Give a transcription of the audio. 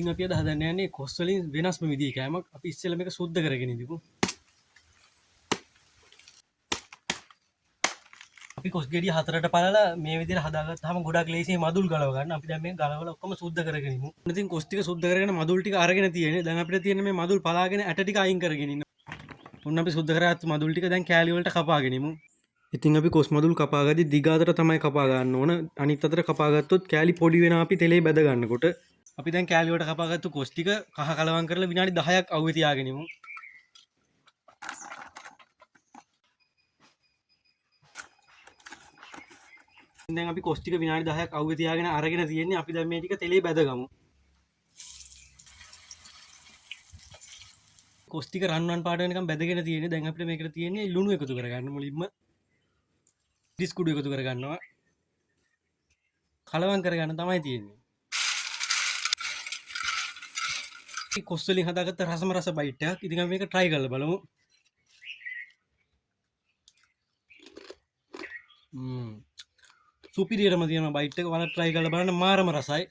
ඉතින් අපි අද හදන්න යන්නේ කොස් වලින් වෙනස්ම විදිහේ කෑමක්. අපි ඉස්සෙල්ලා මේක සුද්ධ කරගෙන ඉඳිමු. අපි කොස් ගෙඩිය හතරට පළලා මේ විදිහට හදාගත්තාම ගොඩක් ලේසියෙන් මදුල් ගලව ගන්න. අපි දැන් මේ ගලවලා ඔක්කොම සුද්ධ කරගෙන ඉමු. ඉතින් කොස් ටික සුද්ධ කරගෙන මදුල් ටික අරගෙන තියෙන්නේ. දැන් අපිට තියෙන්නේ මේ මදුල් පලාගෙන ඇට ටික අයින් කරගෙන ඉන්න. ඔන්න අපි සුද්ධ කරගත්තු මදුල් ටික දැන් කෑලි වලට කපාගෙන ඉමු. ඉතින් අපි කොස් මදුල් කපාගද්දි දිග අතට තමයි කපා ගන්න ඕන. අනිත් අතට කපා ගත්තොත් කෑලි පොඩි වෙනවා අපි තෙලේ බැද ගන්නකොට. අපි දැන් කෑලි වලට කපාගත්තු කොස් ටික කහ කලවම් කරලා විනාඩි 10ක් අවුවේ තියාගෙන ඉමු. දැන් අපි කොස් ටික විනාඩි 10ක් අවුවේ තියාගෙන අරගෙන තියෙන්නේ. අපි දැන් මේ ටික තෙලේ බැදගමු. කොස් ටික රන්වන් පාට වෙනකම් බැදගෙන තියෙන්නේ. දැන් අපිට මේකට තියෙන්නේ ලුණු එකතු කරගන්න. මුලින්ම ඩිස් කුඩු එකතු කරගන්නවා. කලවම් කරගන්න තමයි තියෙන්නේ. කොස් වලින් හදාගත්ත රසම රස බයිට් එකක්. ඉතින් අපි මේක try කරලා බලමු. සුපිරියරම තියෙන බයිට් එක. ඔයාලා try කරලා බලන්න මාරම රසයි.